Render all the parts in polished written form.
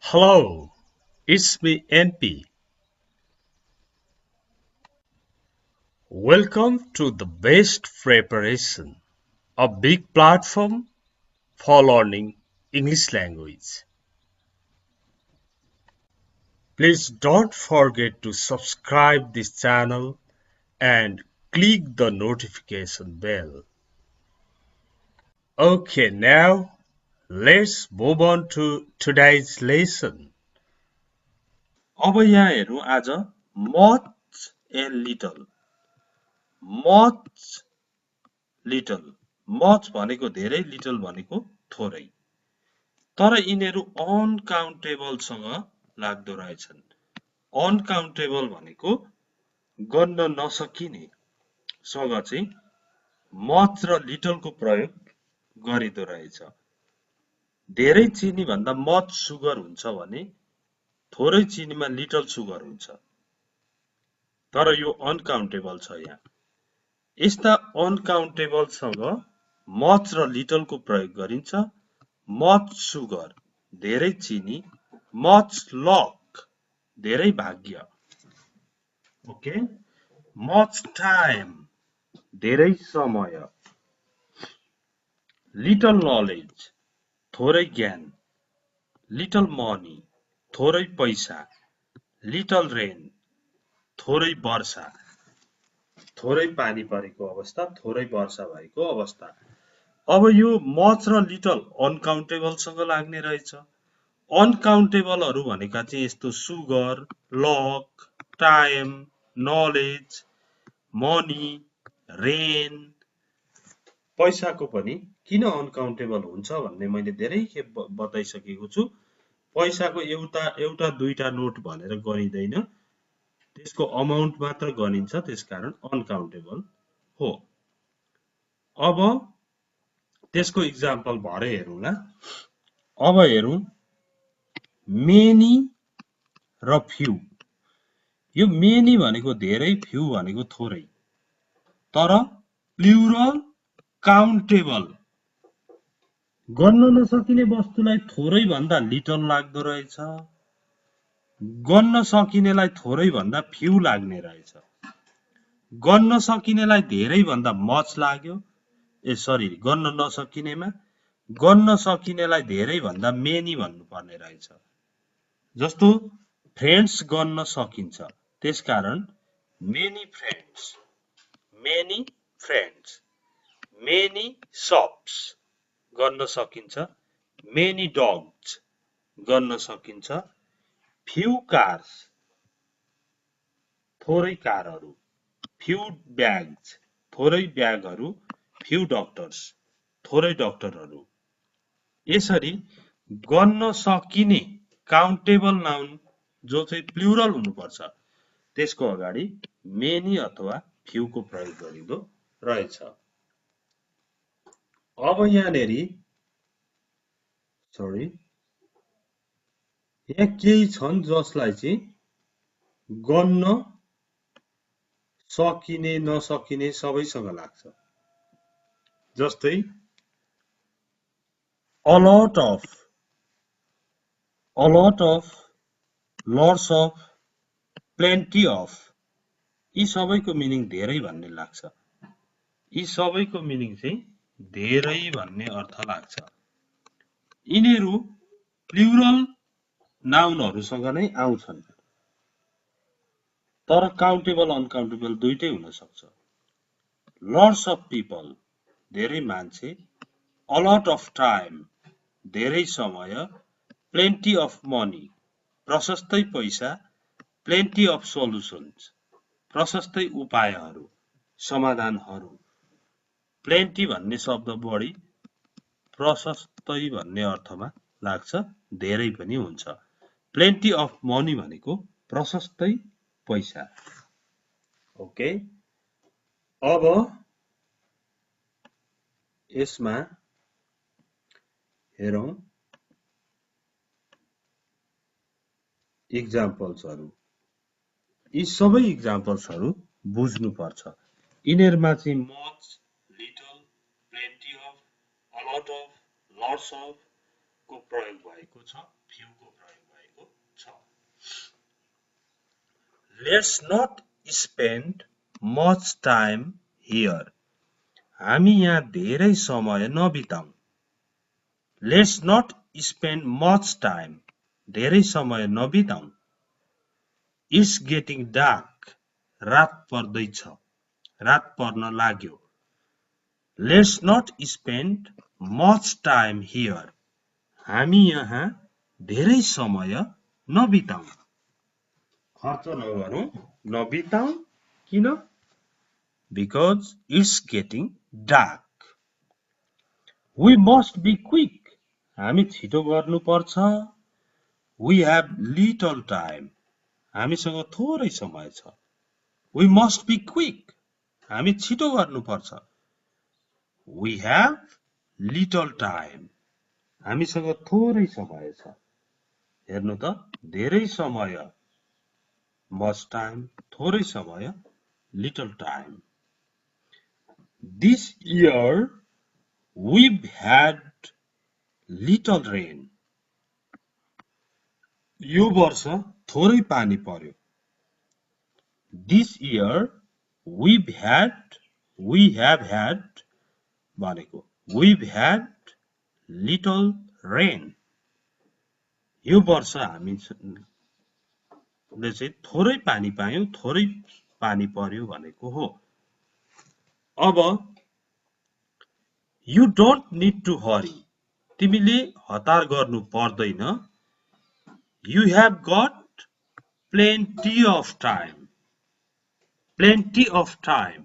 Hello, it's me NP. Welcome to the best preparation, a big platform for learning English language. Please don't forget to subscribe this channel and click the notification bell. Okay, now let's move on to today's lesson. अब यहाँ हेरौँ आज much and little. much little. much भनेको धेरै, little भनेको थोरै. तर यिनीहरू अनकाउन्टेबलसँग लाग्दो रहेछन्. अनकाउन्टेबल भनेको गन्न नसकिने सँग चाहिँ much र little को प्रयोग गरिँदो रहेछ. धेरै चिनी भन्दा much सुगर हुन्छ भने थोरै चिनीमा little सुगर हुन्छ. तर यो अनकाउन्टेबल छ यहाँ. यस्ता अनकाउन्टेबलसँग much र little को प्रयोग गरिन्छ. much sugar धेरै चिनी, much luck धेरै भाग्य. ओके, much time धेरै समय, little knowledge थोरै ज्ञान, little money थोरै पैसा, little rain थोरै वर्षा, थोरै पानी परेको अवस्था, थोरै वर्षा भएको अवस्था. अब यो much र little अनकाउन्टेबलसँग लाग्ने रहेछ. अनकाउन्टेबलहरू भनेका चाहिँ यस्तो sugar, lock, time, knowledge, money, rain, पैसाको पनि किन अनकाउन्टेबल हुन्छ भन्ने मैले धेरै खेप बताइसकेको छु. पैसाको एउटा दुईटा नोट भनेर गरिँदैन, त्यसको अमाउन्ट मात्र गनिन्छ, त्यसकारण अनकाउन्टेबल हो. अब त्यसको इक्जाम्पल भरे हेरौँला. अब हेरौँ मेनी र फ्यु. यो मेनी भनेको धेरै, फ्यु भनेको थोरै. तर प्लुरल काउन्टेबल गन्न नसकिने वस्तुलाई थोरै भन्दा लिटल लाग्दो रहेछ. गन्न सकिनेलाई थोरै भन्दा फ्यु लाग्ने रहेछ. गन्न सकिनेलाई धेरै भन्दा मच लाग्यो. गन्न नसकिनेमा गन्न सकिनेलाई धेरै भन्दा मेनी भन्नुपर्ने रहेछ. जस्तो फ्रेन्ड्स गन्न सकिन्छ, त्यसकारण many friends, many friends. Many shops गर्न सकिन्छ, मेनी डग्स गर्न सकिन्छ. फ्यु कार्स थोरै कारहरू, फ्यु ब्याग्स थोरै ब्यागहरू, फ्यु डक्टर्स थोरै डक्टरहरू. यसरी गन्न सकिने काउन्टेबल नाउन जो चाहिँ प्लुरल हुनुपर्छ, त्यसको अगाडि मेनी अथवा फ्युको प्रयोग गरिँदो रहेछ. अब यहाँनेरि यहाँ केही छन् जसलाई चाहिँ गन्न सकिने नसकिने सबैसँग लाग्छ. जस्तै a lot of, lots of, plenty of. यी सबैको मिनिङ धेरै भन्ने लाग्छ. यी सबैको मिनिङ चाहिँ धेरै भन्ने अर्थ लाग्छ. यिनीहरू प्लुरल नाउनहरूसँग नै आउँछन्, तर काउन्टेबल अनकाउन्टेबल दुईटै हुन सक्छ. lots of people धेरै मान्छे, a lot of time धेरै समय, plenty of money प्रशस्तै पैसा, plenty of solutions प्रशस्तै उपायहरू, समाधानहरू. plenty भन्ने शब्द बढी प्रशस्तै भन्ने अर्थमा लाग्छ, धेरै पनि हुन्छ. plenty of money भनेको प्रशस्तै पैसा. ओके, अब यसमा हेरौँ इक्जाम्पल्सहरू. यी सबै इक्जाम्पल्सहरू बुझ्नुपर्छ. यिनीहरूमा चाहिँ much, little, plenty of, a lot of, lots of को प्रयोग भएको छ, फ्युको प्रयोग Let's not spend much time here. हामी यहाँ धेरै समय नबिताउँ. Let's not spend much time. धेरै समय नबिताउँ. It's getting dark. रात पर्दैछ. रात पर्न लाग्यो. Let's not spend much time here. हामी यहाँ धेरै समय नबिताउँ. खर्च नगरौँ. नबिताउँ. किन? Because it's getting dark. We must be quick. हामी छिटो गर्नुपर्छ. We have little time. हामीसँग थोरै समय छ. We must be quick. हामी छिटो गर्नुपर्छ. We have little time. हामीसँग थोरै समय छ. हेर्नु त धेरै समय. Much time, थोरै समय. Little time. This year we've had little rain. यो वर्ष थोरै पानी पर्यो. This year we have had भनेको we've had little rain. यो वर्ष हामीले चाहिँ थोरै पानी पायौं, थोरै पानी पर्यो भनेको हो. अब you don't need to hurry. तिमीले हतार गर्नु पर्दैन. You have got plenty of time. Plenty of time.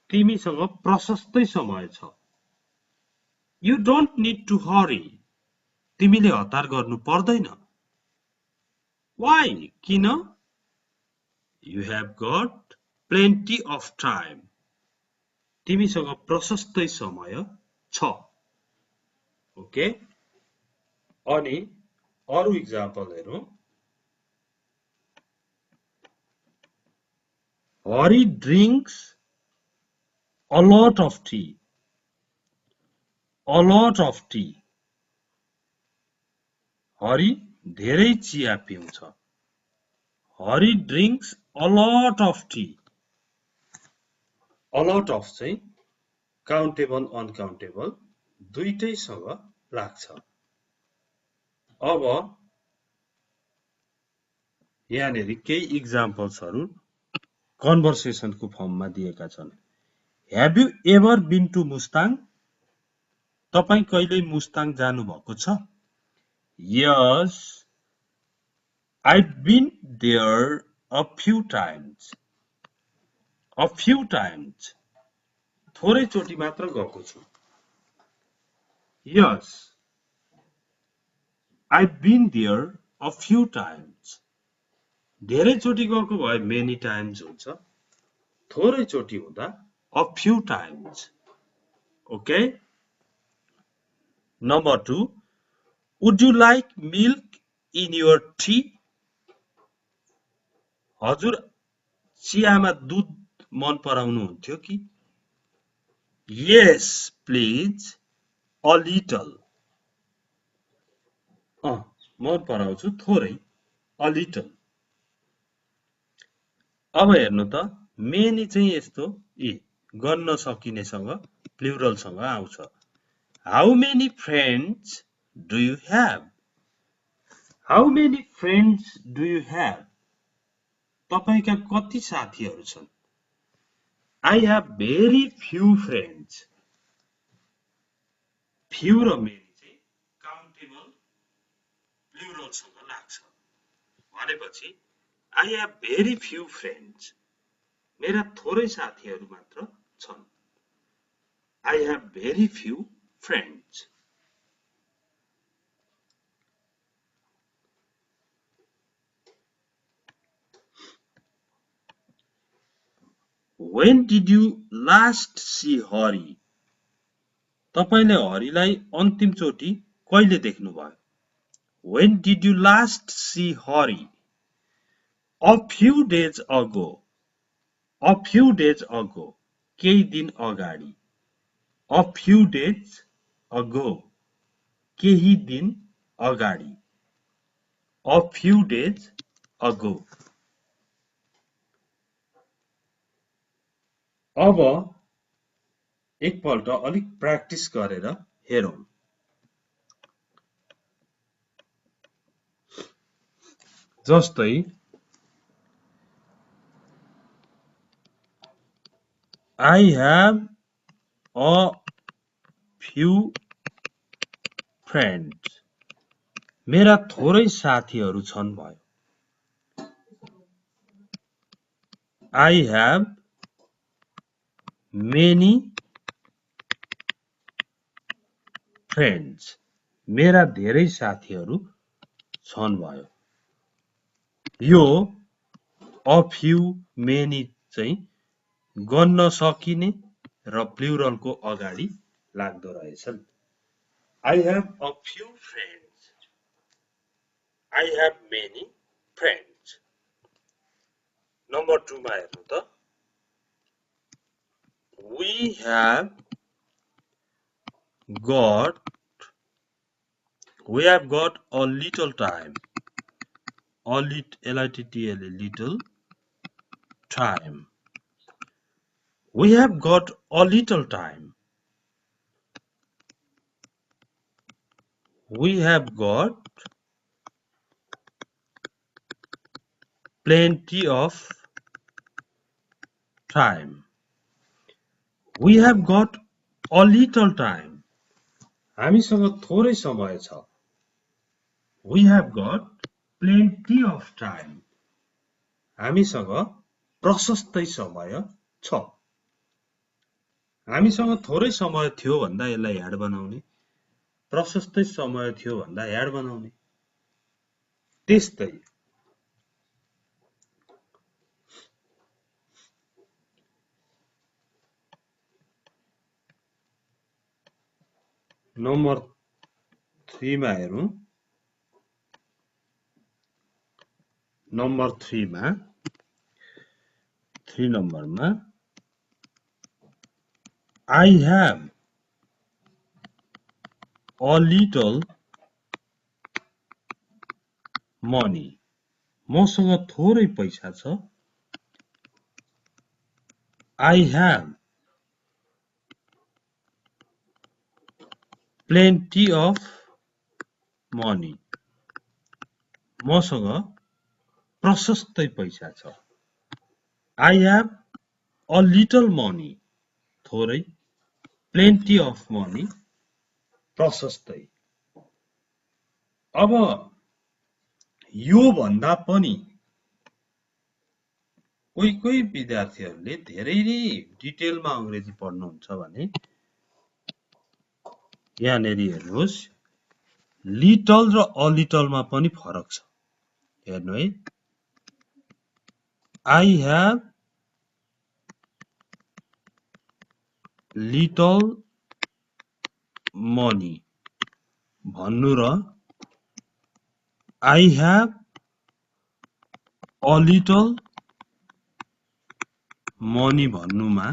तिमीसँग प्रशस्तै समय छ. You don't need to hurry. तिमीले हतार गर्नु पर्दैन. Why? किन? You have got plenty of time. तिमीसँग प्रशस्तै समय छ. ओके? अनि अरु इक्जाम्पल हेरौं. Hurry drinks a lot of tea. A lot of tea. Hurry धेरै चिया पिउँछ. Hurry drinks a lot of tea. A lot of चाहिँ countable uncountable दुईटैसँग लाग्छ. अब यहाँनेरि केही इक्जाम्पल्सहरु कन्भर्सेसनको फर्ममा दिएका छन्. Have you ever been to Mustang? तपाई कहिल्यै मुस्ताङ जानु भएको छ? Yes, I've been there a few times. A few times. थोरै चोटी मात्र गएको छु. Yes, I've been there a few times. धेरै चोटी गएको भए many times हुन्छ. थोरै चोटी हुँदा a few times. Okay? Number 2. Would you like milk in your tea? हजुर चियामा दूध मन पराउनुहुन्थ्यो कि? Yes, please. A little. मन पराउँछु थोरै. A little. अब हेर्नु त मेनी चाहिँ यस्तो गन्न सकिनेसँग प्लुरलसँग आउँछ. How many friends do you have? How many friends do you have? तपाईका कति साथीहरु छन्? I have very few friends. Few र many चाहिँ countable प्लुरलसँग लाग्छ. भनेपछि I have very few friends. मेरा थोरै साथीहरु मात्र छन्. I have very few friends. When did you last see Hari? तपाईले हरिलाई अन्तिम चोटी कहिले देख्नु भयो? When did you last see Hari? A few days ago. A few days ago. केही दिन अगाडि. A few days ago. केही दिन अगाडि. A few days ago. अब एकपल्ट अलिक प्र्याक्टिस गरेर हेरौं। जस्तै I have a few friends. मेरा थोरै साथीहरू छन् भयो। I have many friends. मेरा धेरै साथीहरू छन् भयो। यो a few many चाहिँ गन्न सकिने र प्लुरलको अगाडि लाग्दो रहेछन्। I have a few friends. I have many friends. Number 2 मा हेर्नु त। We have got a little time. Little time. We have got a little time. We have got plenty of time. We have got a little time. हामीसँग थोरै समय छ। We have got plenty of time. हामीसँग प्रशस्तै समय छ। हामीसँग थोरै समय थियो भन्दा यसलाई ह्याड बनाउने, प्रशस्तै समय थियो भन्दा ह्याड बनाउने। त्यस्तै नम्बर 3 मा हेरौं। नम्बर 3 मा 3 नम्बरमा I have a little money. मसँग थोरै पैसा छ। I have plenty of money. मसँग प्रशस्तै पैसा छ। I have a little money. थोरै, plenty of money, प्रशस्तै। अब यो भन्दा पनि कोही विद्यार्थीहरूले धेरै डिटेलमा अंग्रेजी पढ्नुहुन्छ भने यहाँनेरि हेर्नुहोस्, लिटल र अलिटलमा पनि फरक छ। हेर्नु है, I have little money भन्नु र I have a little money भन्नुमा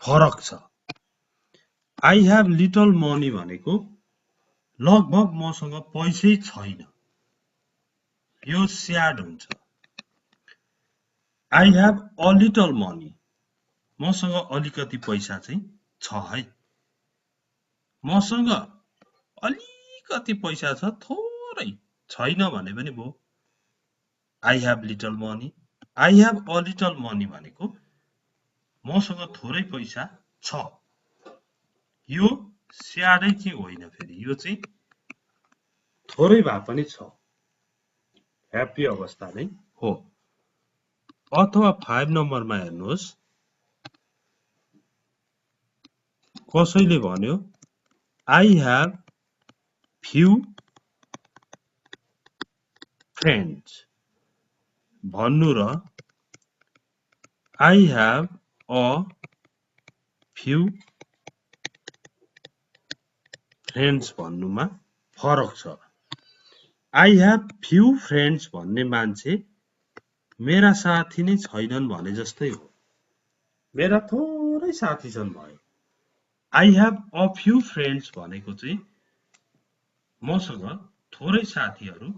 फरक छ। I have little money भनेको लगभग मसँग पैसै छैन, यो स्याड हुन्छ। I have a little money, मसँग अलिकति पैसा चाहिँ छ है। मसँग अलिकति पैसा छ, थोरै छैन भने पनि भयो। I have little money. I have a little money भनेको मसँग थोरै पैसा छ। यो स्याडै चाहिँ होइन, फेरि यो चाहिँ थोरै भए पनि छ, ह्याप्पी अवस्था नै हो। अथवा 5 नम्बरमा हेर्नुहोस्, कसैले भन्यो I have few friends भन्नु र I have a few friends भन्नुमा फरक छ। I have few friends भन्ने मान्छे मेरा साथी नै छैनन् भने जस्तै हो। मेरा थोरै साथी छन् भयो। I have a few friends भनेको चाहिँ मसँग थोरै साथीहरू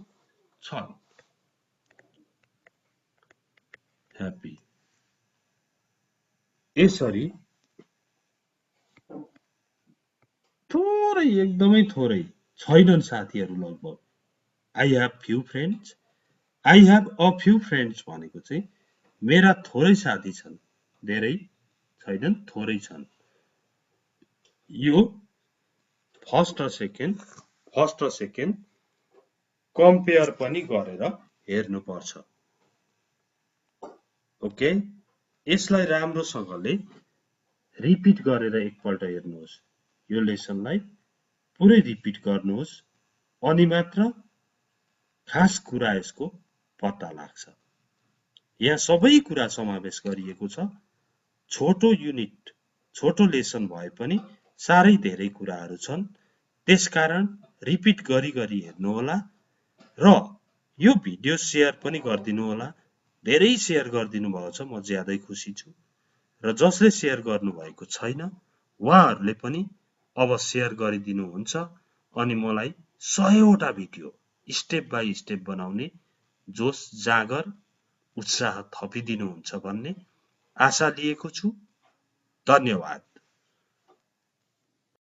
छन्। ह्याप्पी। यसरी थोरै एकदमै थोरै छैनन् साथीहरू लगभग। I have few friends, I have a few friends भनेको चाहिँ मेरा थोरै साथी छन्, धेरै छैनन् थोरै छन्। यो फर्स्ट र सेकेन्ड कम्पेयर पनि गरेर हेर्नुपर्छ। ओके, यसलाई राम्रोसँगले रिपिट गरेर एकपल्ट हेर्नुहोस्। यो लेसनलाई पुरै रिपिट गर्नुहोस् अनि मात्र खास कुरा यसको पत्ता लाग्छ। यहाँ सबै कुरा समावेश गरिएको छ। छोटो युनिट, छोटो लेसन भए पनि साह्रै धेरै कुराहरू छन्। त्यसकारण रिपिट गरी गरी हेर्नुहोला र यो भिडियो सेयर पनि गरिदिनु होला। धेरै सेयर गरिदिनु भएको छ, म ज्यादै खुसी छु। र जसले सेयर गर्नुभएको छैन उहाँहरूले पनि अब सेयर गरिदिनुहुन्छ अनि मलाई 100वटा भिडियो स्टेप बाई स्टेप बनाउने जोस जाँगर उत्साह थपिदिनुहुन्छ भन्ने आशा लिएको छु। धन्यवाद।